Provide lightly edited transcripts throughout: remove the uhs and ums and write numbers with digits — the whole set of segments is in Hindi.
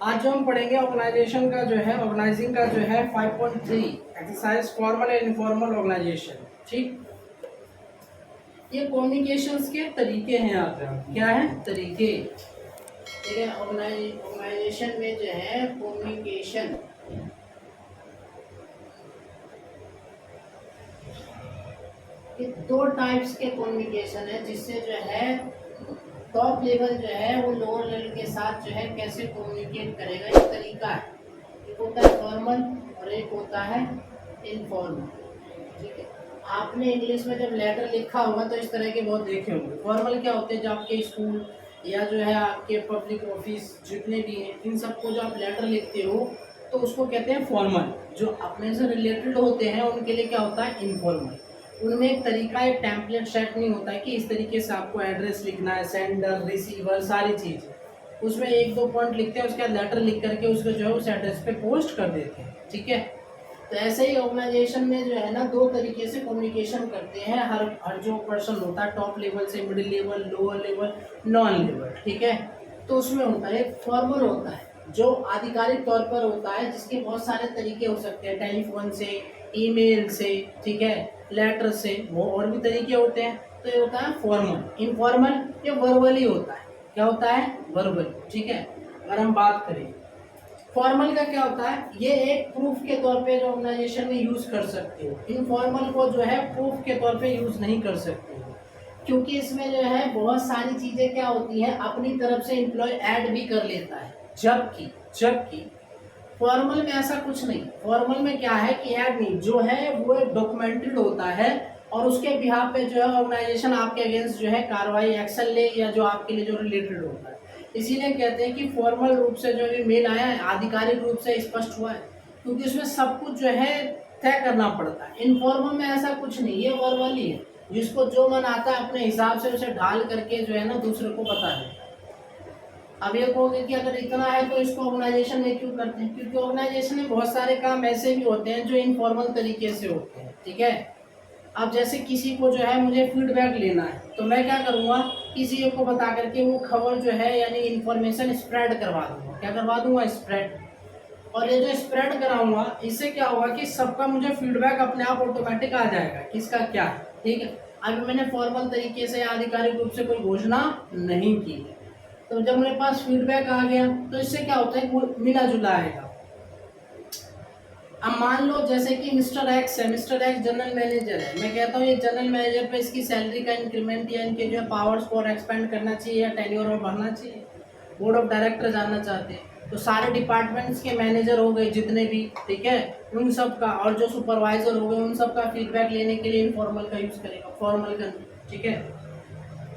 आज जो हम पढ़ेंगे ऑर्गेनाइजेशन का जो है, ऑर्गेनाइजिंग का जो है 5.3 exercise formal and informal organisation. ठीक, ये कम्युनिकेशंस के तरीके हैं। यहाँ पे क्या है? तरीके। ठीक है, ऑर्गेनाइजेशन में जो है कम्युनिकेशन के दो टाइप्स के कम्युनिकेशन है, जिससे जो है टॉप लेवल जो है वो लोअर लेवल के साथ जो है कैसे कम्युनिकेट करेगा, ये तरीका है। एक होता है फॉर्मल और एक होता है इनफॉर्मल। ठीक है, आपने इंग्लिश में जब लेटर लिखा होगा तो इस तरह के बहुत देखे होंगे। फॉर्मल क्या होते हैं? जो आपके स्कूल या जो है आपके पब्लिक ऑफिस जितने भी हैं, इन सबको जो आप लेटर लिखते हो तो उसको कहते हैं फॉर्मल। जो अपने से रिलेटेड होते हैं उनके लिए क्या होता है? इनफॉर्मल। उनमें एक तरीका, एक टेम्पलेट सेट नहीं होता है कि इस तरीके से आपको एड्रेस लिखना है, सेंडर, रिसीवर, सारी चीज़। उसमें एक दो पॉइंट लिखते हैं, उसके बाद लेटर लिख करके उसको जो है उस एड्रेस पे पोस्ट कर देते हैं। ठीक है, तो ऐसे ही ऑर्गेनाइजेशन में जो है ना दो तरीके से कम्युनिकेशन करते हैं हर जो पर्सन होता है, टॉप लेवल से middle level, lower level, non level. ठीक है, तो उसमें होता है फॉर्मल होता है जो आधिकारिक तौर पर होता है, जिसके बहुत सारे तरीके हो सकते हैं, टेलीफोन से, ईमेल से, ठीक है, लेटर से, वो और भी तरीके होते हैं। तो ये होता है फॉर्मल। इनफॉर्मल ये वर्बली होता है। क्या होता है? वर्बल। ठीक है, अगर हम बात करें फॉर्मल का क्या होता है, ये एक प्रूफ के तौर पे जो ऑर्गेनाइजेशन में यूज कर सकते हो। इनफॉर्मल को जो है प्रूफ के तौर पे यूज नहीं कर सकते हो, क्योंकि इसमें जो है बहुत सारी चीजें क्या होती हैं, अपनी तरफ से एम्प्लॉय ऐड भी कर लेता है। जबकि जबकि फॉर्मल में ऐसा कुछ नहीं। फॉर्मल में क्या है कि ऐड नहीं, जो है वो डॉक्यूमेंटेड होता है और उसके बिहाफ पे जो है ऑर्गेनाइजेशन आपके अगेंस्ट जो है कार्रवाई, एक्शन ले, या जो आपके लिए जो रिलेटेड होता है। इसीलिए कहते हैं कि फॉर्मल रूप से जो भी मेल आया है आधिकारिक रूप से स्पष्ट हुआ है, क्योंकि उसमें सब कुछ जो है तय करना पड़ता है। इनफॉर्मल में ऐसा कुछ नहीं, ये वर्बल ही है, जिसको जो मन आता है अपने हिसाब से उसे ढाल करके जो है ना दूसरे को बता देता है। अब ये कहोगे कि अगर इतना है तो इसको ऑर्गेनाइजेशन में क्यों करते हैं? क्योंकि ऑर्गेनाइजेशन में बहुत सारे काम ऐसे भी होते हैं जो इनफॉर्मल तरीके से होते हैं। ठीक है, अब जैसे किसी को जो है मुझे फीडबैक लेना है, तो मैं क्या करूँगा, किसी एक को बता करके वो खबर जो है यानी इन्फॉर्मेशन स्प्रेड करवा दूंगा। क्या करवा दूंगा? स्प्रेड। और ये जो स्प्रेड कराऊंगा, इससे क्या होगा कि सबका मुझे फीडबैक अपने आप ऑटोमेटिक आ जाएगा, किसका क्या है। ठीक है, अभी मैंने फॉर्मल तरीके से आधिकारिक रूप से कोई घोषणा नहीं की है, तो जब मेरे पास फीडबैक आ गया तो इससे क्या होता है, वो मिला जुला आएगा। अब मान लो जैसे कि मिस्टर एक्स है, मिस्टर एक्स जनरल मैनेजर है, मैं कहता हूँ ये जनरल मैनेजर पे इसकी सैलरी का इंक्रीमेंट या इनके जो है पावर्स को और एक्सपेंड करना चाहिए या टेन्योर और बढ़ना चाहिए। बोर्ड ऑफ डायरेक्टर जानना चाहते हैं, तो सारे डिपार्टमेंट्स के मैनेजर हो गए जितने भी, ठीक है, उन सब का, और जो सुपरवाइजर हो गए उन सब का फीडबैक लेने के लिए इनफॉर्मल का यूज करेगा, फॉर्मल का नहीं। ठीक है,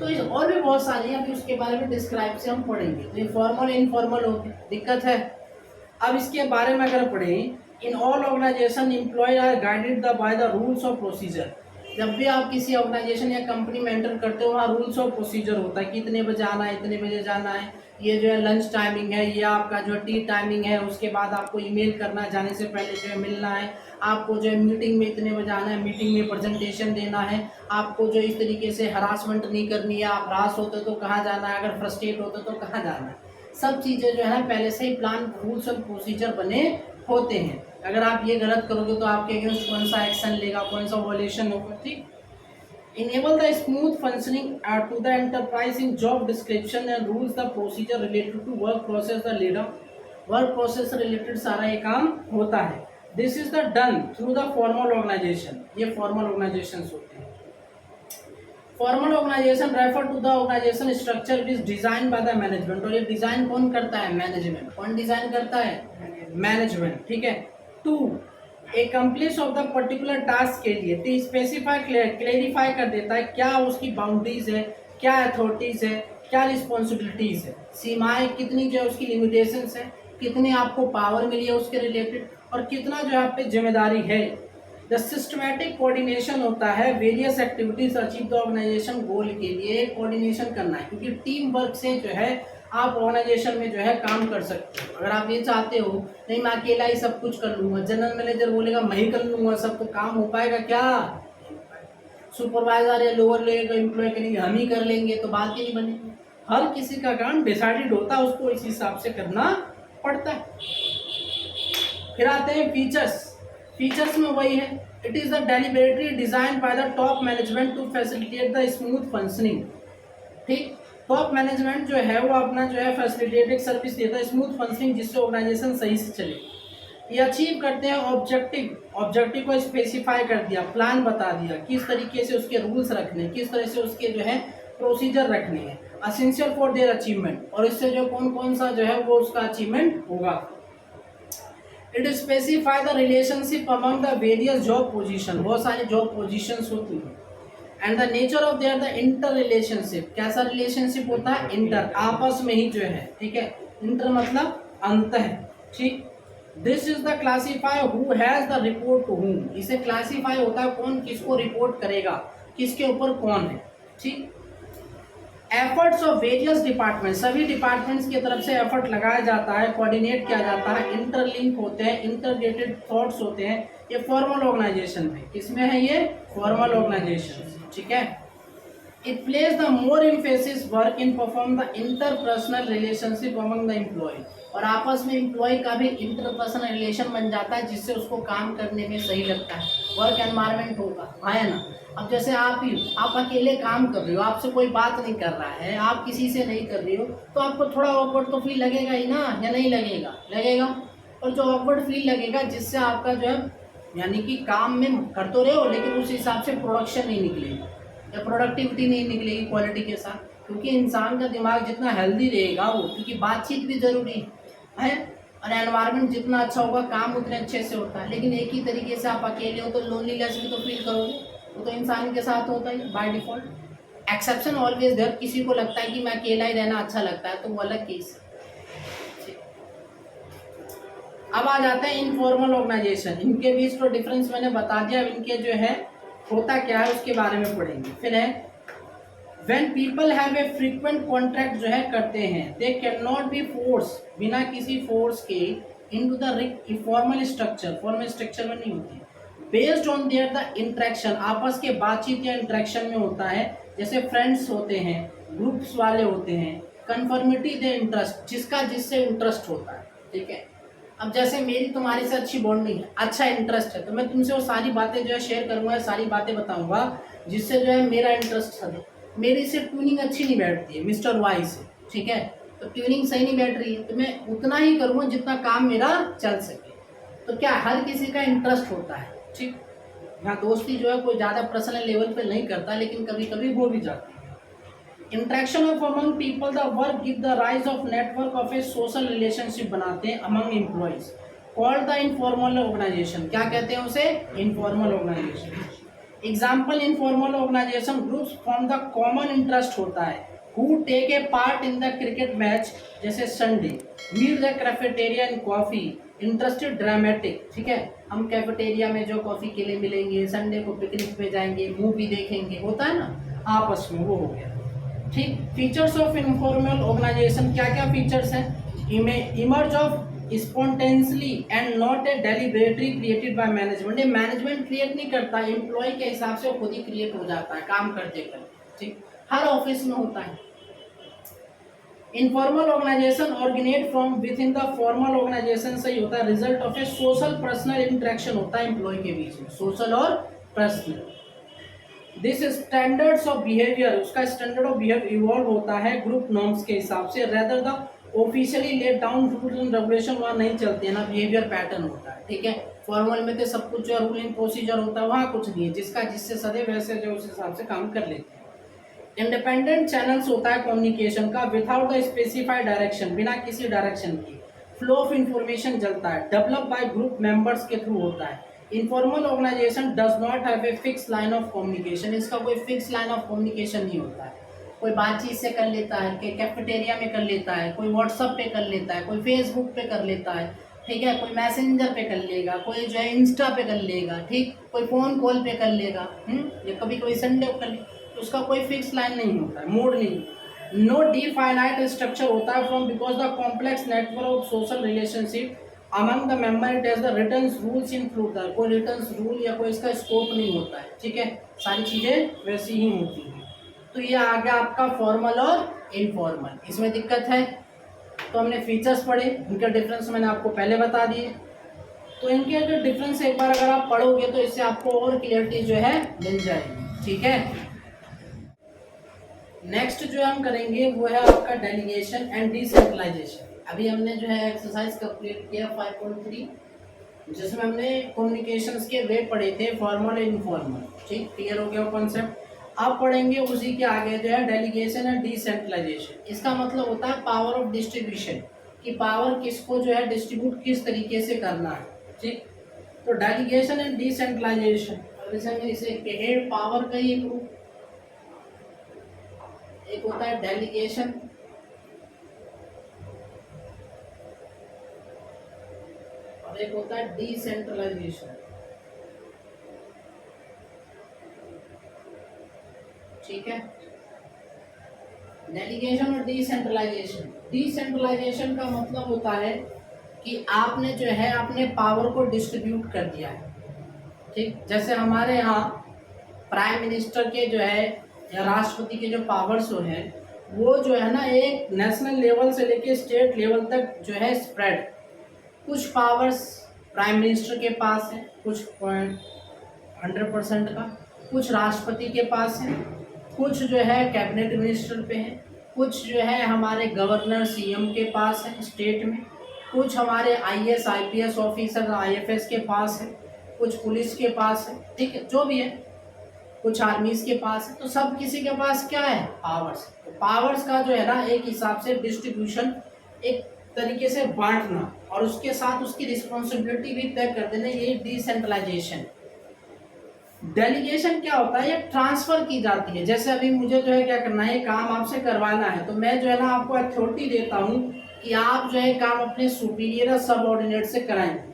तो इस और भी बहुत सारी हैं, अभी उसके बारे में डिस्क्राइब से हम पढ़ेंगे। तो ये फॉर्मल इनफॉर्मल होते, दिक्कत है। अब इसके बारे में अगर पढ़ें, in all organisation employ are guided the by the rules of procedure. जब भी आप किसी ऑर्गेनाइजेशन या कंपनी में एंटर करते हो, वहाँ रूल्स ऑफ प्रोसीजर होता है, कितने बजे आना है, इतने बजे जाना है, ये जो है लंच टाइमिंग है, ये आपका जो है टी टाइमिंग है, उसके बाद आपको ईमेल करना है, जाने से पहले जो है मिलना है, आपको जो है मीटिंग में इतने बजे आना है, मीटिंग में प्रेजेंटेशन देना है, आपको जो इस तरीके से हरासमेंट नहीं करनी है, आप हरास होते तो कहाँ जाना है, अगर फ्रस्ट्रेट होते तो कहाँ जाना है। सब चीज़ें जो है पहले से ही प्लान, रूल्स और प्रोसीजर बने होते हैं। अगर आप ये गलत करोगे तो आपके अगेंस्ट कौन सा एक्शन लेगा, कौन सा वॉयलेशन होगा। ठीक, enable the smooth functioning to the enterprise in job description and rules the procedure related to work process the leader work process related सारा ये काम होता है। this is the done through the formal organization। ये formal organizations होते हैं। Formal organisation refer to the organisation structure which design by the management. और ये डिजाइन कौन करता है? मैनेजमेंट। कौन डिजाइन करता है? मैनेजमेंट। ठीक है, to accomplish of the particular task के लिए, तो स्पेसिफाई, क्लेरिफाई कर देता है क्या उसकी बाउंड्रीज है, क्या अथॉरिटीज है, क्या रिस्पॉन्सिबिलिटीज है, सीमाएं कितनी जो है उसकी लिमिटेशंस है, कितनी आपको पावर मिली है उसके रिलेटेड, और कितना जो है आप पे जिम्मेदारी है। द सिस्टमैटिक कोऑर्डिनेशन होता है various activities achieve the organisation goal के लिए कोऑर्डिनेशन करना है, क्योंकि टीम वर्क से जो है आप ऑर्गेनाइजेशन में जो है काम कर सकते हो। अगर आप ये चाहते हो नहीं मैं अकेला ही सब कुछ कर लूंगा, जनरल मैनेजर बोलेगा मैं ही कर लूंगा सब, तो काम हो पाएगा क्या? सुपरवाइजर या लोअर लेवल का एम्प्लॉय करेंगे हम ही कर लेंगे, तो बात ही नहीं बनेगी। हर किसी का काम डिसाइडेड होता है, उसको इस हिसाब से करना पड़ता है। फिर आते हैं फीचर्स। फीचर्स में वही है, it is the deliberately design by the top management to facilitate the smooth functioning. ठीक, टॉप मैनेजमेंट जो है वो अपना जो है फैसिलिटेटेड सर्विस देता है, स्मूथ फंक्शनिंग, जिससे ऑर्गेनाइजेशन सही से चले। ये अचीव करते हैं ऑब्जेक्टिव को स्पेसिफाई कर दिया, प्लान बता दिया, किस तरीके से उसके रूल्स रखने हैं, किस तरह से उसके जो है प्रोसीजर रखने हैं, असेंशियल फॉर देयर अचीवमेंट, और इससे जो कौन कौन सा जो है वो उसका अचीवमेंट होगा। It specify the relationship among the various job position, बहुत सारी जॉब पोजीशंस होती हैं, and the nature of their the inter relationship, कैसा रिलेशनशिप होता है, इंटर, आपस में ही जो है, ठीक है, इंटर मतलब अंत है। ठीक, this is the classify who has the report to whom, इसे क्लासीफाई होता है कौन किसको रिपोर्ट करेगा, किसके ऊपर कौन है। ठीक, एफर्ट्स ऑफ वेरियस डिपार्टमेंट, सभी डिपार्टमेंट्स की तरफ से एफर्ट लगाया जाता है, कोऑर्डिनेट किया जाता है, इंटरलिंक होते हैं, इंटरग्रेटेड थॉट्स होते हैं। ये फॉर्मल ऑर्गेनाइजेशन है, किसमें है ये, फॉर्मल ऑर्गेनाइजेशन। ठीक है, it place the more emphasis work in perform the interpersonal relationship among the employ, और आपस में एम्प्लॉय का भी इंटरपर्सनल रिलेशन बन जाता है, जिससे उसको काम करने में सही लगता है, वर्क एनवायरनमेंट होगा, है ना। अब जैसे आप अकेले काम कर रहे हो, आपसे कोई बात नहीं कर रहा है, आप किसी से नहीं कर रहे हो, तो आपको थोड़ा ऑकवर्ड तो फील लगेगा ही ना, या नहीं लगेगा, लगेगा। और जो ऑकवर्ड फील लगेगा, जिससे आपका जो है यानी कि काम में कर तो रहे हो, लेकिन उस हिसाब से प्रोडक्शन नहीं निकलेगा या प्रोडक्टिविटी नहीं निकलेगी क्वालिटी के साथ, क्योंकि इंसान का दिमाग जितना हेल्दी रहेगा वो, क्योंकि बातचीत भी जरूरी है, और एनवायरनमेंट जितना अच्छा होगा काम उतने अच्छे से होता है। लेकिन एक ही तरीके से आप अकेले हो तो लोनलीनेस भी तो फील करोगे, वो तो इंसान के साथ होता है by default. Exception always there, किसी को लगता है कि मैं अकेला ही रहना अच्छा लगता है, तो वो अलग केस है। अब आ जाते हैं इनफॉर्मल ऑर्गेनाइजेशन, इनके बीच तो डिफरेंस मैंने बता दिया, अब इनके जो है होता क्या है उसके बारे में पढ़ेंगे। फिर है when people have a frequent contract जो है करते हैं, they can not be force, बिना किसी फोर्स के, into the formal structure, formal structure में नहीं होती, based on their the interaction, आपस के बातचीत या इंटरेक्शन में होता है, जैसे फ्रेंड्स होते हैं, ग्रुप्स वाले होते हैं, कन्फर्मिटी दे इंटरेस्ट, जिसका जिससे इंटरेस्ट होता है। ठीक है, अब जैसे मेरी तुम्हारे से अच्छी बॉन्डिंग है, अच्छा इंटरेस्ट है, तो मैं तुमसे वो सारी बातें जो है शेयर करूंगा, सारी बातें बताऊंगा जिससे जो है मेरा इंटरेस्ट है। मेरी से ट्यूनिंग अच्छी नहीं बैठती है मिस्टर वाई से, ठीक है, तो ट्यूनिंग सही नहीं बैठ रही है, तो मैं उतना ही करूँगा जितना काम मेरा चल सके। तो क्या हर किसी का इंटरेस्ट होता है। ठीक, यहाँ दोस्ती जो है कोई ज़्यादा पर्सनल लेवल पे नहीं करता, लेकिन कभी कभी हो भी जाती है। Interaction of among people, the work give the rise of network of a social relationship बनाते हैं among employees, called the informal organisation, क्या कहते हैं उसे, informal organisation. Example, informal organisation groups from the common interest होता है, who take a part in the cricket match, जैसे Sunday, meet the cafeteria in coffee, interested dramatic, ठीक है, हम कैफेटेरिया में जो कॉफी के लिए मिलेंगे, संडे को पिकनिक पे जाएंगे, मूवी देखेंगे, होता है ना आपस में, वो हो गया। ठीक, फीचर्स ऑफ इनफॉर्मल ऑर्गेनाइजेशन, क्या क्या फीचर्स हैं, emerge of spontaneously and not a deliberately created by management, ये मैनेजमेंट क्रिएट नहीं करता, एम्प्लॉय के हिसाब से खुद ही क्रिएट हो जाता है काम करते करते। ठीक, हर ऑफिस में होता है। Informal organisation originate from within the formal organisation से ही होता है, result of a social personal interaction होता है एम्प्लॉय के बीच में, सोशल और personal. This standards of behaviour, उसका स्टैंडर्ड ऑफ बिहेवियर इवॉल्व होता है ग्रुप नॉर्म्स के हिसाब से, rather the officially laid down rule and regulation वहाँ नहीं चलते हैं ना, बिहेवियर पैटर्न होता है। ठीक है, फॉर्मल में तो सब कुछ जो रूल एंड प्रोसीजर होता है, वहाँ कुछ नहीं है, जिसका जिससे सदे वैसे जो उस हिसाब से काम कर लेते हैं। इंडिपेंडेंट चैनल्स होता है कम्युनिकेशन का, विदाउट द स्पेसिफाइड डायरेक्शन, बिना किसी डायरेक्शन की, फ्लो ऑफ इंफॉर्मेशन चलता है, डेवलप बाय ग्रुप मेंबर्स के थ्रू होता है। Informal organisation does not have a fix line of communication, इसका कोई फिक्स लाइन ऑफ कम्युनिकेशन नहीं होता है, कोई बातचीत से कर लेता है, कोई कैफेटेरिया में कर लेता है, कोई व्हाट्सएप पे कर लेता है, कोई फेसबुक पे कर लेता है, ठीक है, कोई मैसेंजर पे कर लेगा, कोई जो है इंस्टा पे कर लेगा, ठीक, कोई फ़ोन कॉल पे कर लेगा, या कभी कोई संडे कर लेगा, तो उसका कोई फिक्स लाइन नहीं होता है, मोड नहीं। नो डिफाइनाइट स्ट्रक्चर होता है from because the complex network of social relationship among the member, it has the written rules include, कोई रिटन रूल या कोई इसका स्कोप नहीं होता है। ठीक है, सारी चीज़ें वैसी ही होती हैं। तो ये आ गया आपका फॉर्मल और इनफॉर्मल, इसमें दिक्कत है? तो हमने फीचर्स पढ़े, इनके डिफरेंस मैंने आपको पहले बता दिए। तो इनके जो डिफरेंस एक बार अगर आप पढ़ोगे तो इससे आपको और क्लियरिटी जो है मिल जाएगी। ठीक है, नेक्स्ट जो हम करेंगे वो है आपका डेलीगेशन एंड डिसेंट्रलाइजेशन। अभी हमने जो है एक्सरसाइज कंप्लीट किया 5.3, जिसमें हमने कम्युनिकेशंस के वे पढ़े थे, फॉर्मल एंड इनफॉर्मल। ठीक, क्लियर हो गया कॉन्सेप्ट। अब पढ़ेंगे उसी के आगे जो है डेलीगेशन एंड डिसेंट्रलाइजेशन। इसका मतलब होता है पावर ऑफ डिस्ट्रीब्यूशन, कि पावर किसको जो है डिस्ट्रीब्यूट किस तरीके से करना है। ठीक, तो डेलीगेशन एंड डिसेंट्रलाइजेशन, इसे कहे पावर का ही एक रूप, एक होता है डेलीगेशन और एक होता है डिसेंट्रलाइजेशन। ठीक है, डेलीगेशन और डिसेंट्रलाइजेशन। डिसेंट्रलाइजेशन का मतलब होता है कि आपने जो है अपने पावर को डिस्ट्रीब्यूट कर दिया है। ठीक, जैसे हमारे यहाँ प्राइम मिनिस्टर के जो है या राष्ट्रपति के जो पावर्स है वो जो है ना एक नेशनल लेवल से लेके स्टेट लेवल तक जो है स्प्रेड। कुछ पावर्स प्राइम मिनिस्टर के पास है, कुछ 100% का, कुछ राष्ट्रपति के पास है, कुछ जो है कैबिनेट मिनिस्टर पे है, कुछ जो है हमारे गवर्नर सीएम के पास है स्टेट में, कुछ हमारे आईएएस आईपीएस ऑफिसर आईएफएस के पास है, कुछ पुलिस के पास है। ठीक है, जो भी है, कुछ आर्मीज के पास है। तो सब किसी के पास क्या है, पावर्स। तो पावर्स का जो है ना एक हिसाब से डिस्ट्रीब्यूशन, एक तरीके से बांटना और उसके साथ उसकी रिस्पॉन्सिबिलिटी भी तय कर देना, ये डिसेंट्रलाइजेशन। डेलीगेशन क्या होता है, ये ट्रांसफर की जाती है। जैसे अभी मुझे जो है क्या करना है, काम आपसे करवाना है, तो मैं जो है ना आपको अथॉरिटी देता हूँ कि आप जो है काम अपने सुपीरियर या सबऑर्डिनेट से कराएंगे।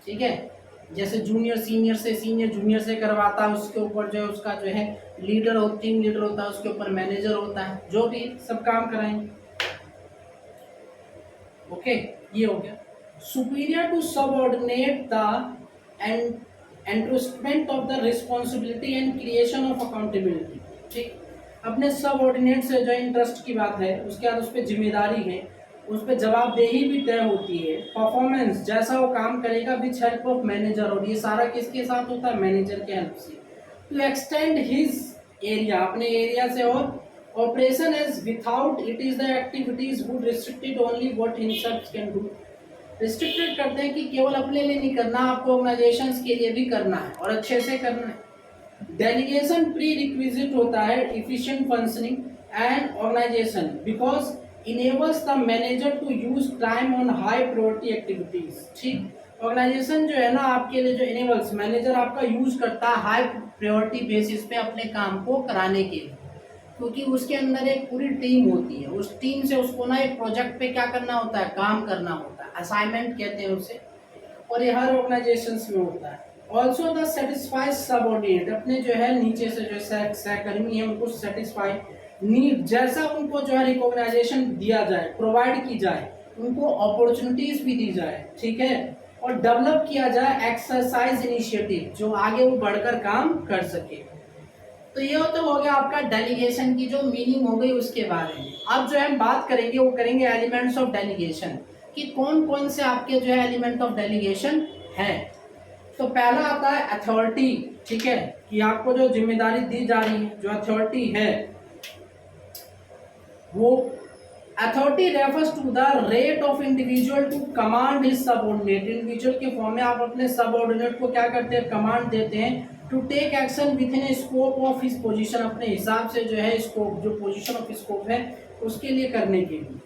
ठीक है, जैसे जूनियर सीनियर से, सीनियर जूनियर से करवाता है, उसके ऊपर जो है उसका जो है लीडर हो, टीम लीडर होता है, उसके ऊपर मैनेजर होता है, जो भी सब काम कराएंगे। ओके, ये हो गया। Superior to subordinate the entrustment of the responsibility and creation of accountability. ठीक, अपने सबऑर्डिनेट से जो इंटरेस्ट की बात है, उसके बाद उस पर जिम्मेदारी है, उस पर जवाबदेही भी तय होती है। परफॉर्मेंस, जैसा वो काम करेगा विच हेल्प ऑफ मैनेजर, और ये सारा किसके साथ होता है, मैनेजर के हेल्प से। टू एक्सटेंड हिज एरिया, अपने एरिया से, और operation as without it is the activities would restricted only what himself can do. Restricted करते हैं कि केवल अपने लिए नहीं करना, आपको ऑर्गेनाइजेशंस के लिए भी करना है और अच्छे से करना है। डेलीगेशन प्री रिक्विजिट होता है efficient functioning and organisation because enables the manager to use time on high priority activities। ठीक, ऑर्गेनाइजेशन जो है ना आपके लिए जो enables, मैनेजर आपका यूज करता है हाई प्रायोरिटी बेसिस पे अपने काम को कराने के लिए, क्योंकि उसके अंदर एक पूरी टीम होती है। उस टीम से उसको ना एक प्रोजेक्ट पे क्या करना होता है, काम करना होता है, असाइनमेंट कहते हैं उसे, और ये हर ऑर्गेनाइजेशन में होता है। ऑल्सो द सेटिस्फाइज सबऑर्डिनेट, अपने जो है नीचे से जो सहकर्मी है उनको सेटिस्फाई नीड, जैसा उनको जो है रिकॉग्नाइजेशन दिया जाए, प्रोवाइड की जाए, उनको अपॉर्चुनिटीज भी दी जाए। ठीक है, और डेवलप किया जाए एक्सरसाइज इनिशिएटिव, जो आगे वो बढ़कर काम कर सके। तो ये तो हो गया आपका डेलीगेशन की जो मीनिंग हो गई उसके बारे में। अब जो हम बात करेंगे वो करेंगे एलिमेंट्स ऑफ डेलीगेशन, कि कौन कौन से आपके जो है एलिमेंट ऑफ डेलीगेशन है। तो पहला आता है अथॉरिटी। ठीक है, कि आपको जो जिम्मेदारी दी जा रही है, जो अथॉरिटी है, वो authority refers to the right of individual to command his subordinate. Individual के फॉर्म में आप अपने सबऑर्डिनेट को क्या करते हैं, कमांड देते हैं। To take action within scope of his position, अपने हिसाब से जो है स्कोप, जो पोजीशन ऑफ स्कोप है उसके लिए करने के लिए।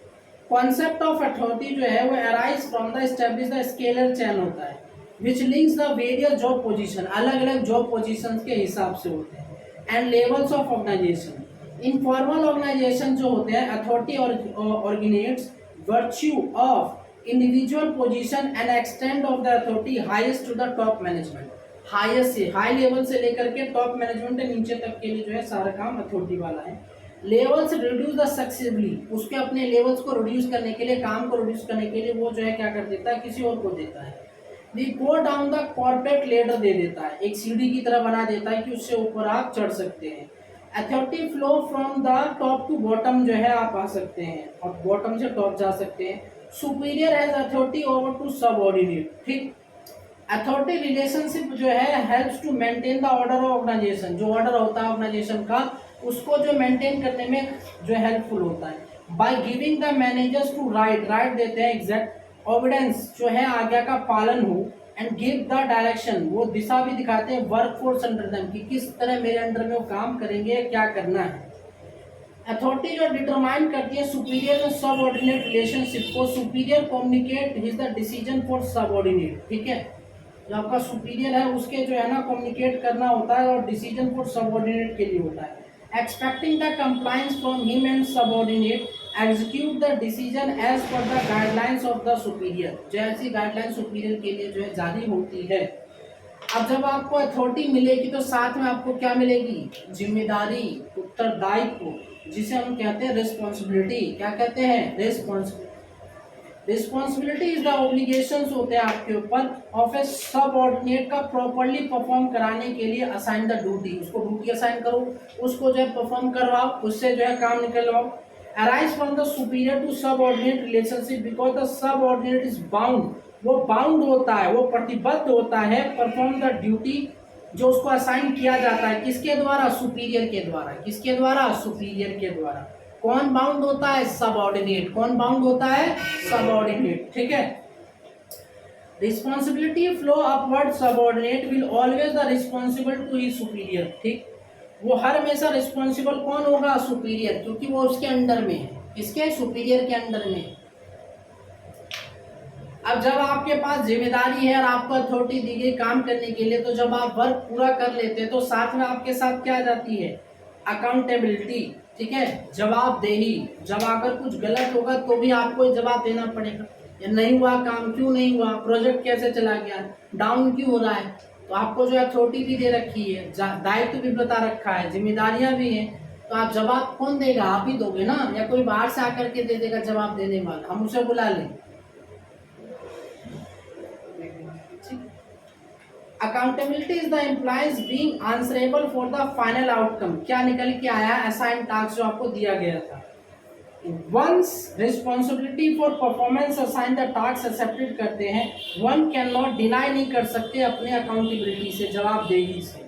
कॉन्सेप्ट ऑफ अथॉरिटी जो है वो arise from the establish the scalar chain होता है which links the various job position, अलग अलग जॉब पोजीशन के हिसाब से होते हैं। And levels of organisation, informal organisation जो होते हैं authority originates virtue of individual position and extend of the authority highest to the top management. Highest से, हाई लेवल से लेकर के टॉप मैनेजमेंट नीचे तक के लिए जो है सारा काम अथॉरिटी वाला है। लेवल्स रिड्यूस द सक्सेसिवली, उसके अपने लेवल्स को रिड्यूस करने के लिए, काम को रिड्यूस करने के लिए वो जो है क्या कर देता है, किसी और को देता है। We go down the corporate ladder दे देता है, एक सीढ़ी की तरह बना देता है कि उससे ऊपर आप चढ़ सकते हैं। Authority flow from the top to bottom जो है आप आ सकते हैं और बॉटम से टॉप जा सकते हैं। Superior has authority over to subordinate, ठीक। अथॉरिटी रिलेशनशिप जो है helps to maintain the order of organisation, जो ऑर्डर होता है ऑर्गेनाइजेशन का उसको जो मेंटेन करने में जो हेल्पफुल होता है। By giving the managers to right देते हैं एग्जैक्ट ऑबिडेंस जो है आज्ञा का पालन हो, एंड गिव द डायरेक्शन, वो दिशा भी दिखाते हैं वर्क फोर्स अंडर देम कि किस तरह मेरे अंडर में वो काम करेंगे, क्या करना है। अथॉरिटी जो डिटरमाइन करती है सुपीरियर और सबऑर्डिनेट रिलेशनशिप को, superior communicate his the decision for subordinate, ठीक है। जो आपका सुपीरियर है उसके जो है ना कम्युनिकेट करना होता है और डिसीजन फॉर सबऑर्डिनेट के लिए होता है। Expecting the compliance from him and subordinate execute the decision as per the guidelines of the superior, जैसी गाइडलाइन सुपीरियर के लिए जो है जारी होती है। अब जब आपको अथॉरिटी मिलेगी तो साथ में आपको क्या मिलेगी, जिम्मेदारी, उत्तरदायित्व, जिसे हम कहते हैं रिस्पॉन्सिबिलिटी। क्या कहते हैं, responsibility. Responsibility is the obligations होते हैं आपके ऊपर ऑफ ए सबऑर्डिनेट का प्रॉपर्ली परफॉर्म कराने के लिए असाइन द ड्यूटी, उसको ड्यूटी असाइन करो, उसको जो है परफॉर्म करवाओ, उससे जो है काम निकलवाओ। Arise from the superior to subordinate relationship because the subordinate is bound, वो बाउंड होता है, वो प्रतिबद्ध होता है परफॉर्म द ड्यूटी जो उसको असाइन किया जाता है, किसके द्वारा, सुपीरियर के द्वारा। किसके द्वारा, सुपीरियर के द्वारा। कौन बाउंड होता है, सबऑर्डिनेट। कौन बाउंड होता है, सबऑर्डिनेट, ठीक है। Responsibility flow upward, subordinate will always the responsible to his superior, ठीक। वो हर हमेशा रिस्पॉन्सिबल कौन होगा, सुपीरियर, क्योंकि वो उसके अंडर में है, किसके, सुपीरियर के अंडर में। अब जब आपके पास जिम्मेदारी है और आपको अथॉरिटी दी गई काम करने के लिए, तो जब आप वर्क पूरा कर लेते हैं तो साथ में आपके साथ क्या आ जाती है, अकाउंटेबिलिटी, ठीक है, जवाबदेही। जब अगर कुछ गलत होगा तो भी आपको जवाब देना पड़ेगा, या नहीं हुआ काम, क्यों नहीं हुआ, प्रोजेक्ट कैसे चला गया, डाउन क्यों हो रहा है, तो आपको जो अथॉरिटी भी दे रखी है, दायित्व भी बता रखा है, जिम्मेदारियां भी हैं, तो आप जवाब कौन देगा, आप ही दोगे ना, या कोई बाहर से आकर के दे देगा जवाब देने वाला, हम उसे बुला लें। Accountability is the employees being answerable for the final outcome, क्या निकल के आया, असाइन टास्क जो आपको दिया गया था। Once responsibility for performance assign the task accepted करते हैं, वन कैन नॉट डिनाई, नहीं कर सकते अपने अकाउंटेबिलिटी से, जवाबदेही से।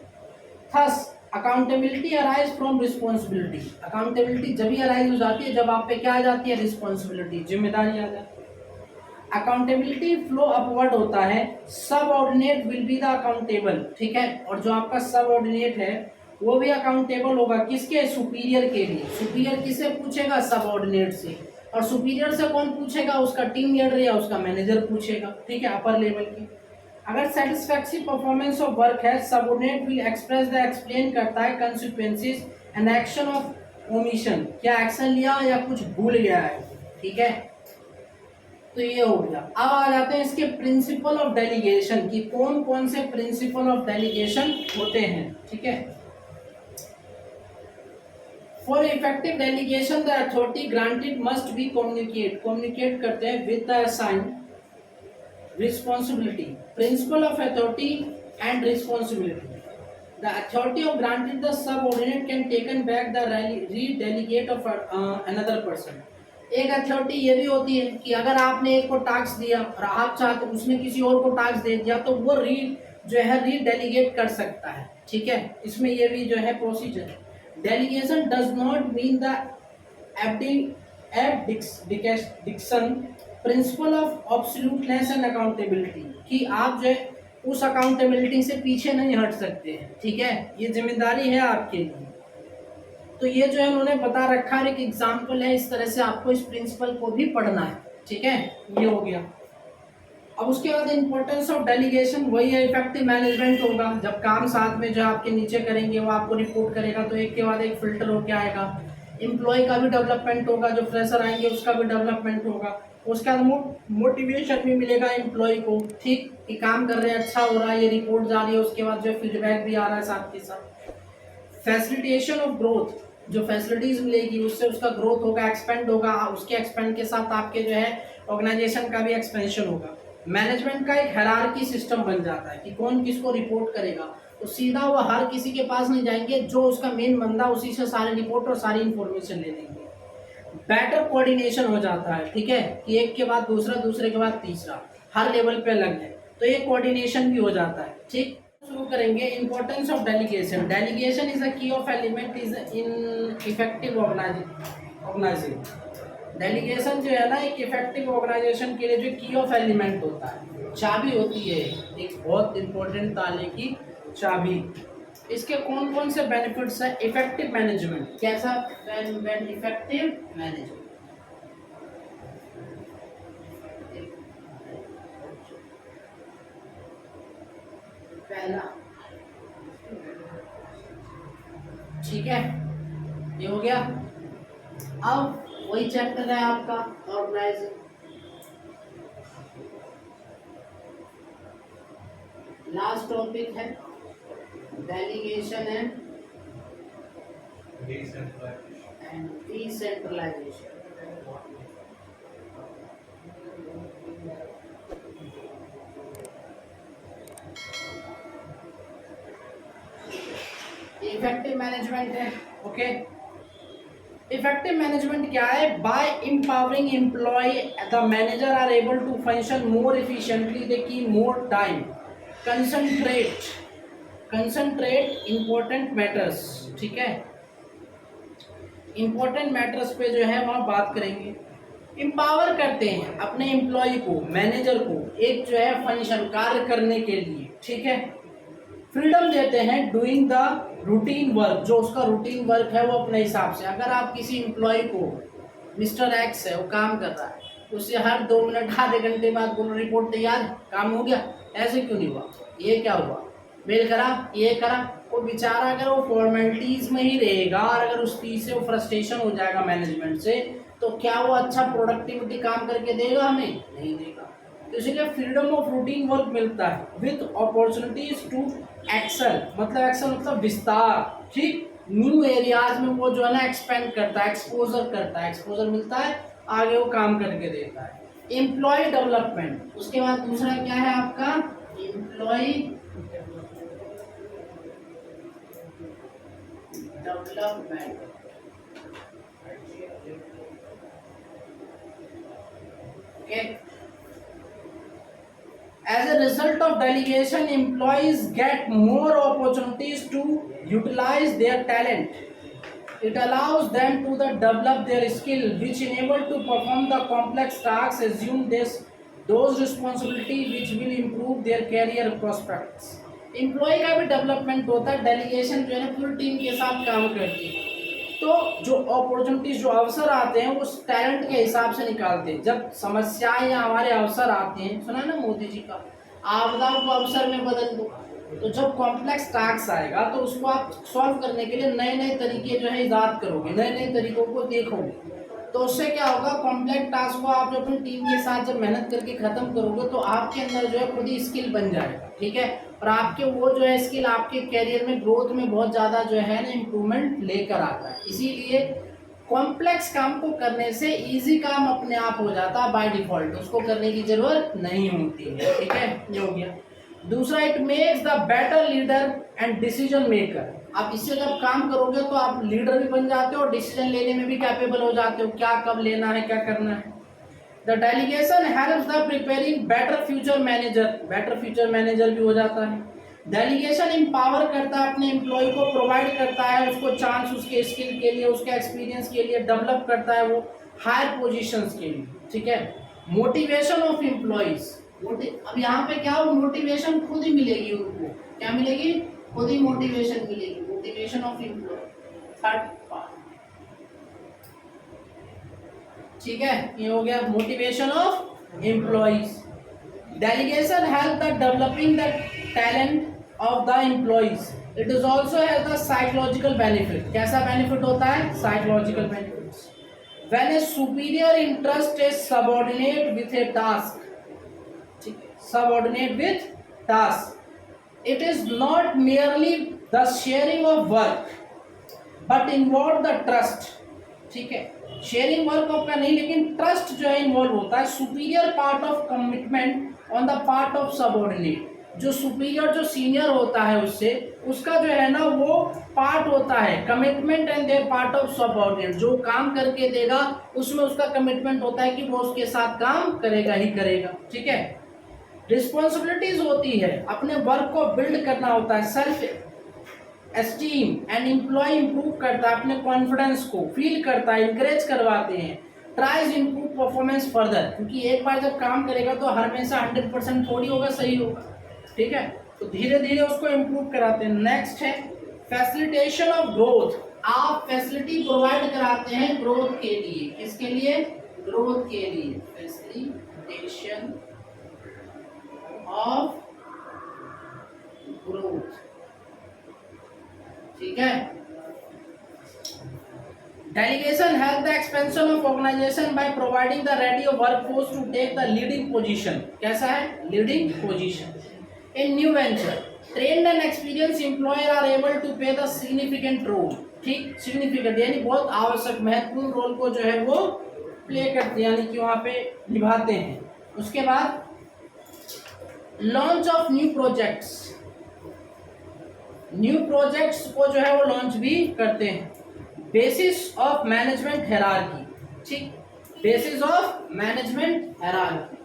Thus accountability arise from responsibility, accountability जब ही अराइज हो जाती है जब आप पे क्या आ जाती है, रिस्पॉन्सिबिलिटी, जिम्मेदारी आ जाती है। अकाउंटेबिलिटी फ्लो अपवर्ड होता है, सब ordinate will be the accountable, ठीक है, और जो आपका सब ऑर्डिनेट है वो भी अकाउंटेबल होगा, किसके, सुपीरियर के लिए। सुपीरियर किसे पूछेगा, सब ऑर्डिनेट से, और सुपीरियर से कौन पूछेगा, उसका टीम लीडर या उसका मैनेजर पूछेगा, ठीक है, अपर लेवल की। अगर सेटिस्फैक्टरी परफॉर्मेंस ऑफ वर्क है, subordinate will express the, explain करता है consequences and action of omission, क्या एक्शन लिया या कुछ भूल गया है, ठीक है। तो ये हो गया। अब आ जाते हैं इसके प्रिंसिपल ऑफ डेलीगेशन की, कौन कौन से प्रिंसिपल ऑफ डेलीगेशन होते हैं, ठीक है। For effective delegation the authority granted must be communicate करते हैं with the assign responsibility, principle of authority and responsibility. The authority of granted the subordinate can taken back the redelegate of another person. एक अथॉरिटी ये भी होती है कि अगर आपने एक को टास्क दिया और आप चाहते उसने किसी और को टास्क दे दिया तो वो जो है री-डेलीगेट कर सकता है, ठीक है। इसमें ये भी जो है प्रोसीजर है। Delegation does not mean the abdication principle of absoluteness and accountability, कि आप जो है उस अकाउंटेबिलिटी से पीछे नहीं हट सकते हैं, ठीक है, ये जिम्मेदारी है आपके लिए। तो ये जो है उन्होंने बता रखा है, एक एग्जाम्पल है, इस तरह से आपको इस प्रिंसिपल को भी पढ़ना है, ठीक है, ये हो गया। अब उसके बाद इंपॉर्टेंस ऑफ डेलीगेशन, वही है इफेक्टिव मैनेजमेंट होगा, जब काम साथ में जो आपके नीचे करेंगे वो आपको रिपोर्ट करेगा तो एक के बाद एक फिल्टर होके आएगा। एम्प्लॉय का भी डेवलपमेंट होगा, जो फ्रेशर आएंगे उसका भी डेवलपमेंट होगा, उसके बाद मोटिवेशन भी मिलेगा एम्प्लॉय को, ठीक, कि काम कर रहे हैं, अच्छा हो रहा है, ये रिपोर्ट जा रही है, उसके बाद जो फीडबैक भी आ रहा है साथ के साथ। फैसिलिटेशन ऑफ ग्रोथ, जो फैसिलिटीज मिलेगी उससे उसका ग्रोथ होगा, एक्सपेंड होगा, उसके एक्सपेंड के साथ आपके जो है ऑर्गेनाइजेशन का भी एक्सपेंशन होगा। मैनेजमेंट का एक हायरार्की सिस्टम बन जाता है कि कौन किसको रिपोर्ट करेगा, तो सीधा वो हर किसी के पास नहीं जाएंगे, जो उसका मेन बंदा उसी से सारे रिपोर्ट और सारी इंफॉर्मेशन ले लेंगे। बेटर कोऑर्डिनेशन हो जाता है, ठीक है, कि एक के बाद दूसरा, दूसरे के बाद तीसरा, हर लेवल पे अलग है, तो ये कोऑर्डिनेशन भी हो जाता है। ठीक, शुरू करेंगे। Importance of delegation. Delegation is a key of element is in effective organising. Delegation जो है ना, एक इफेक्टिव ऑर्गेनाइजेशन के लिए जो की ऑफ एलिमेंट होता है, चाबी होती है, एक बहुत इंपॉर्टेंट ताले की चाबी। इसके कौन कौन से बेनिफिट्स हैं? Effective management. कैसा? Effective management. पहला, ठीक है, ये हो गया। अब वही चैप्टर है आपका ऑर्गेनाइजिंग। लास्ट टॉपिक है delegation and decentralisation. Effective management है। ओके, इफेक्टिव मैनेजमेंट क्या है? By empowering employ the manager are able to function more efficiently, they keep more time, concentrate important matters. ठीक है, इंपॉर्टेंट मैटर्स पे जो है वहाँ बात करेंगे। एम्पावर करते हैं अपने एम्प्लॉय को, मैनेजर को, एक जो है फंक्शन, कार्य करने के लिए। ठीक है, फ्रीडम देते हैं डूइंग द रूटीन वर्क, जो उसका रूटीन वर्क है वो अपने हिसाब से। अगर आप किसी एम्प्लॉय को, मिस्टर एक्स है, वो काम कर रहा है, उससे हर 2 मिनट आधे घंटे बाद बोलो रिपोर्ट तैयार, काम हो गया, ऐसे क्यों नहीं हुआ, ये क्या हुआ, मेल करा, ये करा, वो बेचारा अगर वो फॉर्मेलिटीज में ही रहेगा और अगर उस चीज से वो फ्रस्ट्रेशन हो जाएगा मैनेजमेंट से, तो क्या वो अच्छा प्रोडक्टिविटी काम करके देगा? हमें नहीं देगा। तो इसलिए फ्रीडम ऑफ रूटीन वर्क मिलता है विथ अपॉर्चुनिटीज टू एक्सेल, मतलब एक्सेल मतलब विस्तार। ठीक, न्यू एरियाज में वो जो है ना एक्सपेंड करता है, एक्सपोजर करता है, एक्सपोजर मिलता है, आगे वो काम करके देता है। एम्प्लॉय डेवलपमेंट, उसके बाद दूसरा क्या है आपका? Employ development. Okay, as a result of delegation, employees get more opportunities to utilize their talent. It allows them to develop their skill, which enable to perform the complex tasks, assume those responsibilities which will improve their career prospects. Employ का भी डेवलपमेंट होता है। डेलीगेशन जो है ना पूरी टीम के साथ काम करती है, तो जो अपॉर्चुनिटीज, जो अवसर आते हैं, उस टैलेंट के हिसाब से निकालते हैं। जब समस्याएं या हमारे अवसर आते हैं, सुना ना मोदी जी का, आपदाओं को अवसर में बदल दो, तो जब कॉम्प्लेक्स टास्क आएगा तो उसको आप सॉल्व करने के लिए नए नए तरीके जो है इजाद करोगे, नए नए तरीकों को देखोगे, तो उससे क्या होगा? कॉम्प्लेक्स टास्क को आप जब अपनी टीम के साथ जब मेहनत करके खत्म करोगे तो आपके अंदर जो है खुद ही स्किल बन जाएगा। ठीक है, और आपके वो जो है स्किल आपके कैरियर में ग्रोथ में बहुत ज़्यादा जो है ना इम्प्रूवमेंट लेकर आता है। इसीलिए कॉम्प्लेक्स काम को करने से इजी काम अपने आप हो जाता है बाय डिफॉल्ट, उसको करने की जरूरत नहीं होती है। ठीक है, ये हो गया। दूसरा, it makes the better leader and decision maker. आप इससे जब काम करोगे तो आप लीडर भी बन जाते हो और डिसीजन लेने में भी कैपेबल हो जाते हो, क्या कब लेना है, क्या करना है। The delegation helps the preparing better future manager, better future manager भी हो जाता है। डेलीगेशन एम्पावर करता है अपने एम्प्लॉय को, प्रोवाइड करता है उसको चांस, उसके स्किल के लिए, उसके एक्सपीरियंस के लिए, डेवलप करता है वो हायर पोजीशंस के लिए। ठीक है, मोटिवेशन ऑफ एम्प्लॉयज। अब यहाँ पे क्या हो, मोटिवेशन खुद ही मिलेगी उनको, क्या मिलेगी? खुद ही मोटिवेशन मिलेगी, motivation of employ. Third part, ठीक है, ये हो गया motivation of employees. Delegation help the developing the talent of the employees. It is also has the psychological benefit. कैसा बेनिफिट होता है? Psychological benefits. When a superior interest is subordinate with a task, ठीक है, subordinate with task, it is not merely the sharing of work but involve the trust। ठीक है, शेयरिंग वर्क आपका नहीं, लेकिन ट्रस्ट जो है इन्वॉल्व होता है। Superior part of commitment on the part of subordinate, जो सुपीरियर, जो सीनियर होता है उससे, उसका जो है ना वो पार्ट होता है commitment and there part of subordinate. जो काम करके देगा उसमें उसका कमिटमेंट होता है कि वो उसके साथ काम करेगा ही करेगा, ठीक है। रिस्पॉन्सिबिलिटीज होती है, अपने वर्क को बिल्ड करना होता है, self esteem and employ improve करता है, अपने कॉन्फिडेंस को फील करता है, इंकरेज करवाते हैं, ट्राइज इंप्रूव परफॉर्मेंस फर्दर, क्योंकि एक बार जब काम करेगा तो हमेशा 100% थोड़ी होगा सही होगा, ठीक है, तो धीरे धीरे उसको इम्प्रूव कराते हैं। नेक्स्ट है फैसिलिटेशन ऑफ ग्रोथ। आप फैसिलिटी प्रोवाइड कराते हैं ग्रोथ के लिए, किसके लिए? ग्रोथ के लिए, फैसिलिटेशन ऑफ ग्रोथ, ठीक है। Delegation help the expansion of organization by providing the ready workforce to take the leading position। कैसा है? leading position in new venture। trained and experienced employer are able to play the significant role। ठीक, significant यानी बहुत आवश्यक महत्वपूर्ण रोल को जो है वो प्ले करते हैं, यानी कि वहां पे निभाते हैं। उसके बाद launch of new projects, new projects को जो है वो लॉन्च भी करते हैं। बेसिस ऑफ मैनेजमेंट हायरार्की, ठीक, बेसिस ऑफ मैनेजमेंट हायरार्की।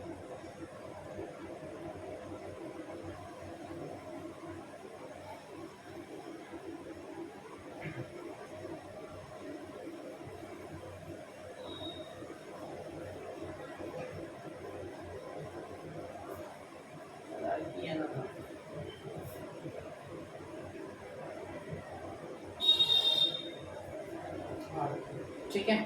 ठीक है।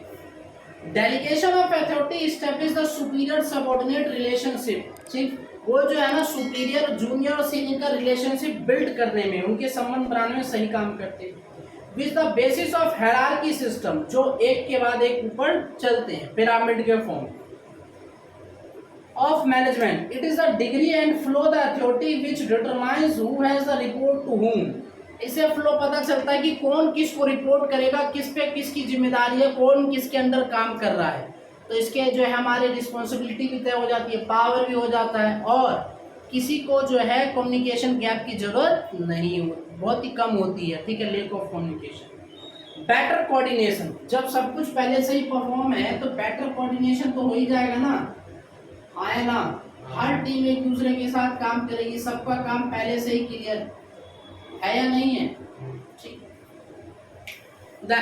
Delegation of authority establish the superior subordinate relationship, ठीक, वो जो है ना सुपीरियर जूनियर और सीनियर का रिलेशनशिप बिल्ड करने में, उनके संबंध बनाने में सही काम करते हैं। With the basis of hierarchy system, जो एक के बाद एक ऊपर चलते हैं पिरामिड के form of management. It is the degree and flow the authority which determines who has the report to whom. इससे फ्लो पता चलता है कि कौन किसको रिपोर्ट करेगा, किस पे किसकी जिम्मेदारी है, कौन किसके अंदर काम कर रहा है। तो इसके जो है हमारी रिस्पॉन्सिबिलिटी भी तय हो जाती है, पावर भी हो जाता है, और किसी को जो है कम्युनिकेशन गैप की जरूरत नहीं होती, बहुत ही कम होती है, ठीक है, lake of communication. Better coordination, जब सब कुछ पहले से ही परफॉर्म है तो बेटर कोऑर्डिनेशन तो हो ही जाएगा ना, है ना। हर टीम एक दूसरे के साथ काम करेगी, सबका काम पहले से ही क्लियर है या नहीं है, ठीक। The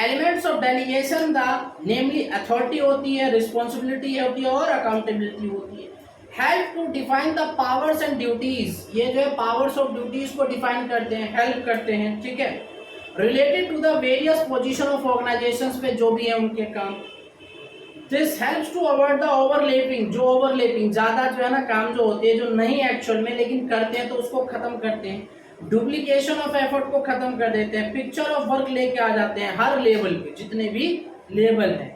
elements of delegation, the namely authority होती है, रिस्पॉन्सिबिलिटी होती है और अकाउंटेबिलिटी होती है। Help to define the powers and duties, ये जो है पावर्स और ड्यूटीज को डिफाइन करते हैं, हेल्प करते हैं, ठीक है। Related to the various position of organisations पे जो भी है उनके काम। This helps to avoid the overlapping, जो ओवरलैपिंग ज्यादा जो है ना काम जो होते हैं, जो नहीं एक्चुअल में लेकिन करते हैं, तो उसको खत्म करते हैं। डुप्लीकेशन ऑफ एफर्ट को खत्म कर देते हैं। पिक्चर ऑफ वर्क लेके आ जाते हैं हर लेवल पे, जितने भी लेवल हैं।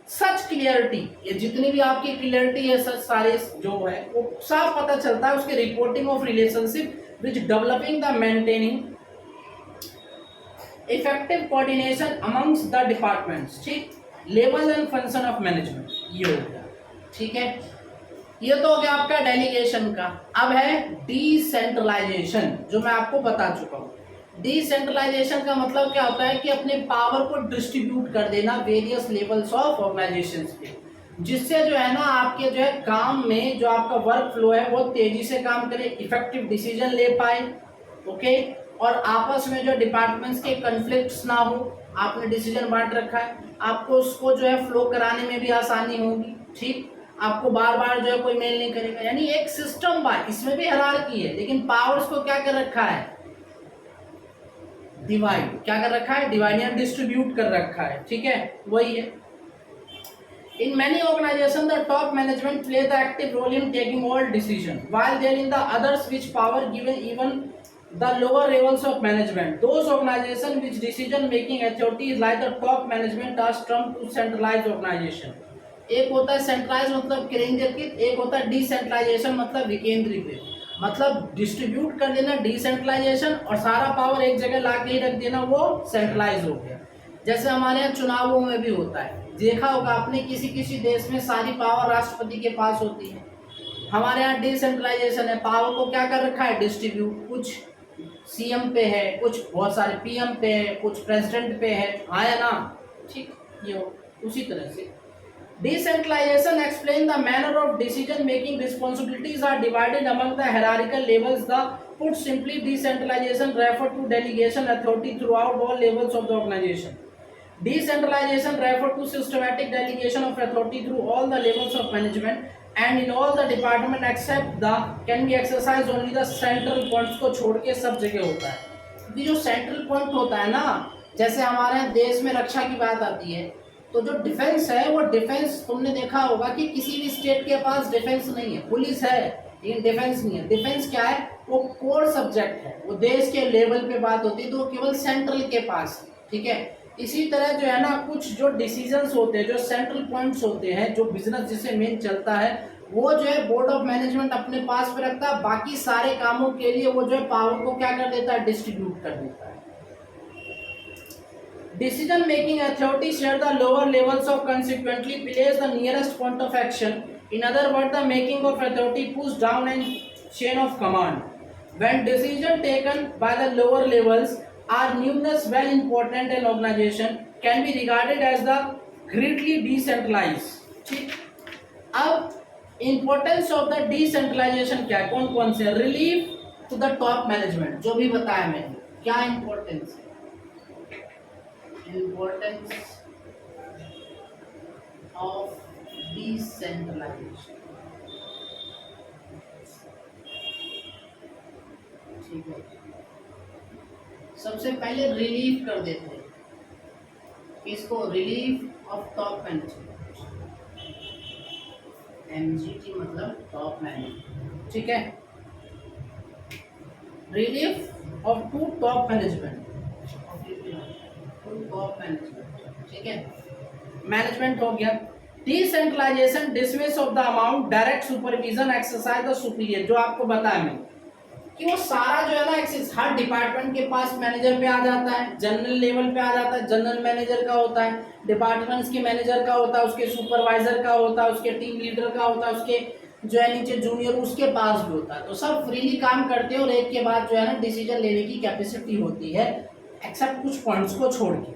सच क्लियरिटी, ये जितनी भी आपकी क्लियरिटी है, सच सारे जो है वो साफ पता चलता है उसके reporting of relationship which developing the maintaining effective coordination amongst the departments, ठीक, level and function of management, ये हो गया, ठीक है। ये तो हो गया आपका डेलीगेशन का। अब है डिसेंट्रलाइजेशन, जो मैं आपको बता चुका हूँ। डिसेंट्रलाइजेशन का मतलब क्या होता है कि अपने पावर को डिस्ट्रीब्यूट कर देना वेरियस लेवल्स ऑफ ऑर्गेनाइजेशंस पे, जिससे जो है ना आपके जो है काम में जो आपका वर्क फ्लो है वो तेजी से काम करे, इफेक्टिव डिसीजन ले पाए, ओके, और आपस में जो डिपार्टमेंट्स के कन्फ्लिक्ट्स ना हो। आपने डिसीजन बांट रखा है, आपको उसको जो है फ्लो कराने में भी आसानी होगी, ठीक, आपको बार बार जो है कोई मेल नहीं करेगा, यानी एक सिस्टम बाय, इसमें भी हायरार्की है लेकिन पावर्स को क्या कर रखा है, डिवाइड, क्या कर रखा है, डिवाइड या डिस्ट्रीब्यूट कर रखा है, ठीक है, वही है। In many organizations, the top management play the active role in taking all decisions, while there in the others which power given even the lower levels of management. Those organizations which decision-making authority is like the top management are termed to centralized organization. एक होता है सेंट्रलाइज मतलब केंद्रीकृत, एक होता है डिसेंट्रलाइजेशन मतलब विकेंद्रीकृत, मतलब डिस्ट्रीब्यूट कर देना डिसेंट्रलाइजेशन, और सारा पावर एक जगह ला के ही रख देना, वो सेंट्रलाइज हो गया। जैसे हमारे यहाँ चुनावों में भी होता है, देखा होगा आपने, किसी किसी देश में सारी पावर राष्ट्रपति के पास होती है। हमारे यहाँ डिसेंट्रलाइजेशन है, पावर को क्या कर रखा है, डिस्ट्रीब्यूट, कुछ सीएम पे है, कुछ बहुत सारे पीएम पे है, कुछ प्रेसिडेंट पे है, आया ना, ठीक, ये उसी तरह से decentralization explain the manner of decision making responsibilities are divided among the hierarchical levels. The put simply decentralization refer to delegation authority throughout all levels of the organization. Decentralization refer to systematic delegation of authority through all the levels of management and in all the department except the can be exercised only the central points को छोड़ के सब जगह होता है, क्योंकि जो सेंट्रल पॉइंट होता है ना, जैसे हमारे देश में रक्षा की बात आती है, तो जो डिफेंस है वो डिफेंस तुमने देखा होगा कि किसी भी स्टेट के पास डिफेंस नहीं है, पुलिस है लेकिन डिफेंस नहीं है। डिफेंस क्या है, वो कोर सब्जेक्ट है, वो देश के लेवल पे बात होती है, तो वो केवल सेंट्रल के पास है, ठीक है। इसी तरह जो है ना, कुछ जो डिसीजंस होते हैं, जो सेंट्रल पॉइंट्स होते हैं, जो बिजनेस जिससे मेन चलता है, वो जो है बोर्ड ऑफ मैनेजमेंट अपने पास पे रखता है। बाकी सारे कामों के लिए वो जो है पावर को क्या कर देता है, डिस्ट्रीब्यूट कर देता है। Decision making authority share the lower levels of consequently place the nearest point of action. In other words, the making of authority push down a chain of command. When decision taken by the lower levels are numerous, well important an organization can be regarded as the greatly decentralized. ठीक, अब importance of the decentralization क्या है, कौन कौन से, relief to the top management, जो भी बताया मैंने, क्या importance है, importance of decentralization, ठीक है। सबसे पहले रिलीफ कर देते हैं, इसको relief of top management, MGT मतलब टॉप मैनेजमेंट, ठीक है। Relief of to top management, top management, ठीक है। मैनेजमेंट हो गया। Decentralisation dismiss of the amount direct supervision exercise the superior, जो आपको बताया मैं कि वो सारा जो है ना एक्सेस हर डिपार्टमेंट के पास मैनेजर पे आ जाता है, जनरल लेवल पे आ जाता है, जनरल मैनेजर का होता है, डिपार्टमेंट्स के मैनेजर का होता है, उसके सुपरवाइजर का होता है, उसके टीम लीडर का होता है, उसके जो है नीचे जूनियर उसके पास भी होता है। तो सब फ्रीली काम करते हैं और एक के बाद जो है ना डिसीजन लेने की कैपेसिटी होती है, एक्सेप्ट कुछ पॉइंट्स को छोड़ के।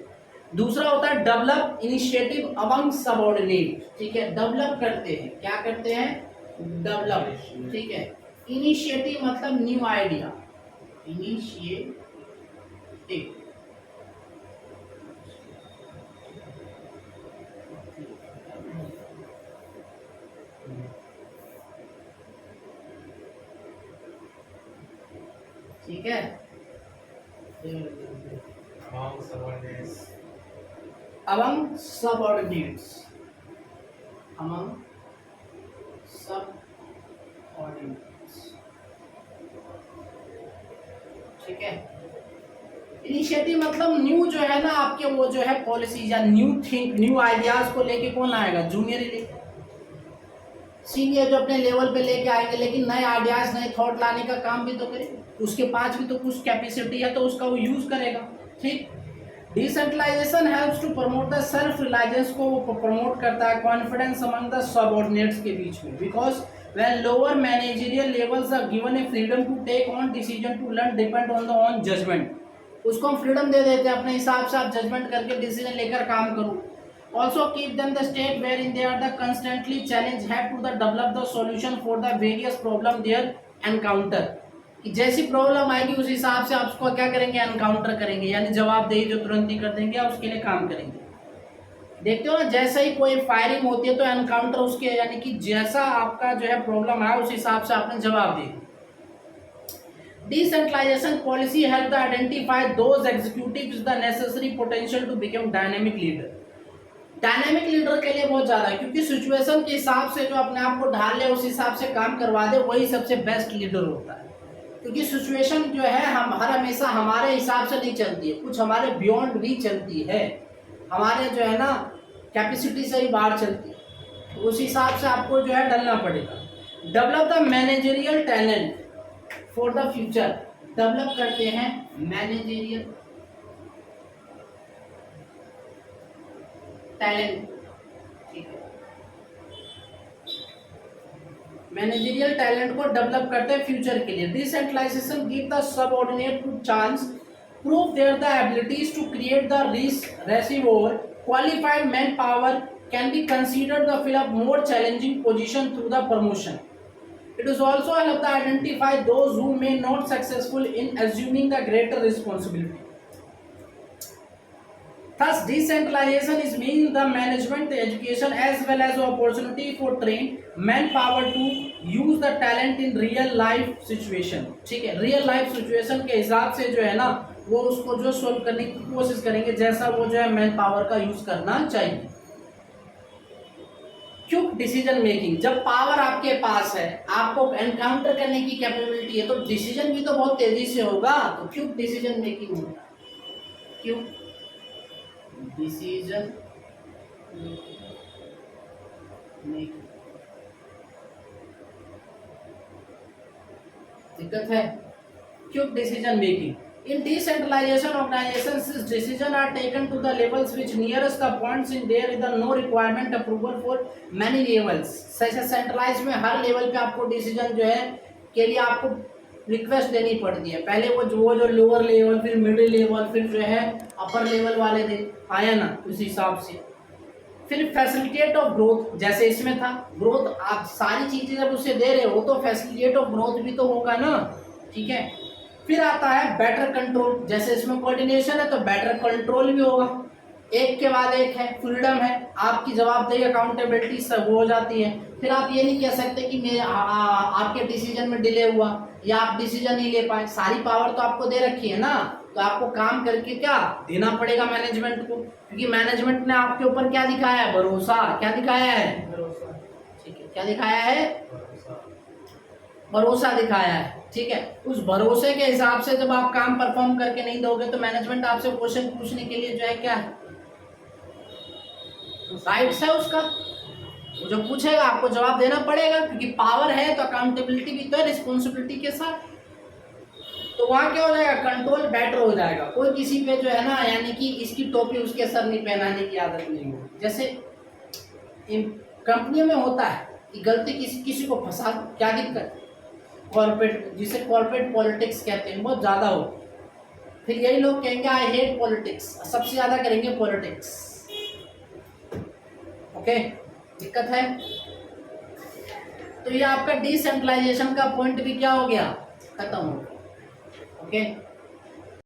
दूसरा होता है डेवलप इनिशिएटिव अमंग सबऑर्डिनेट, ठीक है। डेवलप करते हैं, क्या करते हैं, डेवलप, ठीक है। इनिशिएटिव मतलब न्यू आइडिया, इनिशिएटिव, ठीक है। among subordinates, among subordinates, ठीक है। इनिशिएटिव मतलब न्यू जो है ना आपके वो जो है पॉलिसी या न्यू थिंक, न्यू आइडियाज को लेके कौन आएगा, जूनियर ही लेके, सीनियर जो अपने लेवल पे लेके आएंगे, लेकिन नए आइडियाज नए थॉट लाने का काम भी तो करेंगे, उसके पास भी तो कुछ कैपेसिटी है तो उसका वो यूज करेगा, ठीक। Decentralisation helps to promote the self reliance को वो प्रमोट करता है, कॉन्फिडेंस अमंग द सबऑर्डिनेट्स के बीच में, because when lower managerial levels are given a freedom to take on decision to learn depend on the on judgement, उसको हम फ्रीडम दे देते हैं अपने हिसाब से, आप जजमेंट करके डिसीजन लेकर काम करो। Also keep them the state wherein they are the constantly challenge have to the develop the solution for the various problem they encounter, कि जैसी प्रॉब्लम आएगी उस हिसाब से आप उसको क्या करेंगे, एनकाउंटर करेंगे, यानी जवाबदेही जो तुरंत ही कर देंगे या उसके लिए काम करेंगे। देखते हो ना, जैसे ही कोई फायरिंग होती है तो एनकाउंटर उसके, यानी कि जैसा आपका जो है प्रॉब्लम आया उस हिसाब से आपने जवाब दिया। Decentralization policy help to identify those executives the necessary potential to become dynamic leader. Dynamic leader के लिए बहुत ज्यादा है, क्योंकि सिचुएशन के हिसाब से जो अपने आप को ढाल ले उस हिसाब से काम करवा दे, वही सबसे बेस्ट लीडर होता है। क्योंकि सिचुएशन जो है हम हर हमेशा हमारे हिसाब से नहीं चलती है, कुछ हमारे बियॉन्ड भी चलती है, हमारे जो है ना कैपेसिटी से ही बाहर चलती है, तो उस हिसाब से आपको जो है डलना पड़ेगा। Develop the managerial talent for the future, develop करते हैं मैनेजरियल टैलेंट, ठीक है। मैनेजरियल टैलेंट को डेवलप करते हैं फ्यूचर के लिए। Decentralisation give the subordinate to chance prove their the abilities to create the receiver qualified man power can be considered the fill up more challenging position through the promotion. It is also help to identify those who may not successful in assuming the greater responsibility. Thus, decentralization is means the management, the education as well as the opportunity for trained manpower to use the talent in real life situation. ठीक है, real life situation के हिसाब से जो है ना वो उसको जो सोल्व करने की कोशिश करेंगे जैसा वो जो है मैन पावर का यूज करना चाहिए। क्विक डिसीजन मेकिंग, जब पावर आपके पास है, आपको एनकाउंटर करने की कैपेबिलिटी है, तो डिसीजन भी तो बहुत तेजी से होगा, तो क्विक डिसीजन मेकिंग होगा। क्विक डिसीजन मेकिंग दिक्कत है। Quick decision making in decentralization organizations decisions are taken to the levels which nearest the points in there is the no requirement approval for many levels। Centralise में हर लेवल पे आपको डिसीजन जो है के लिए आपको रिक्वेस्ट देनी पड़ती है। पहले वो जो लोअर लेवल, फिर मिडिल लेवल, फिर जो है अपर लेवल वाले दे आया ना, उस हिसाब से। फिर फैसिलिटेट ऑफ ग्रोथ, जैसे इसमें था ग्रोथ, आप सारी चीजें जब उसे दे रहे हो तो फैसिलिटेट ऑफ ग्रोथ भी तो होगा ना, ठीक है। फिर आता है बेटर कंट्रोल, जैसे इसमें कोऑर्डिनेशन है तो बेटर कंट्रोल भी होगा, एक के बाद एक है, फ्रीडम है, आपकी जवाबदेही अकाउंटेबिलिटी सब हो जाती है। फिर आप ये नहीं कह सकते कि मैं आपके डिसीजन में डिले हुआ या आप डिसीजन नहीं ले पाए, सारी पावर तो आपको दे रखी है ना, तो आपको काम करके क्या देना पड़ेगा मैनेजमेंट को, क्योंकि मैनेजमेंट ने आपके ऊपर क्या दिखाया है, भरोसा। क्या दिखाया है, भरोसा, ठीक है, क्या दिखाया है, भरोसा दिखाया है, ठीक है। उस भरोसे के हिसाब से जब आप काम परफॉर्म करके नहीं दोगे तो मैनेजमेंट आपसे क्वेश्चन पूछने के लिए जो है क्या राइट्स है उसका, वो जो पूछेगा आपको जवाब देना पड़ेगा, क्योंकि पावर है तो अकाउंटेबिलिटी भी तो है रिस्पॉन्सिबिलिटी के साथ। तो वहाँ क्या हो जाएगा, कंट्रोल बेटर हो जाएगा। कोई किसी पे जो है ना, यानी कि इसकी टोपी उसके सर नहीं पहनाने की आदत नहीं होगी। जैसे कंपनियों में होता है कि गलती किसी को फंसा, क्या दिक्कत, कॉर्पोरेट, जिसे कॉर्पोरेट पॉलिटिक्स कहते हैं, बहुत ज़्यादा हो। फिर यही लोग कहेंगे आई हेट पॉलिटिक्स, सबसे ज़्यादा करेंगे पॉलिटिक्स। ओके, दिक्कत है। तो ये आपका डिसेंट्रलाइजेशन का पॉइंट भी क्या हो गया, खत्म हो गया। ओके।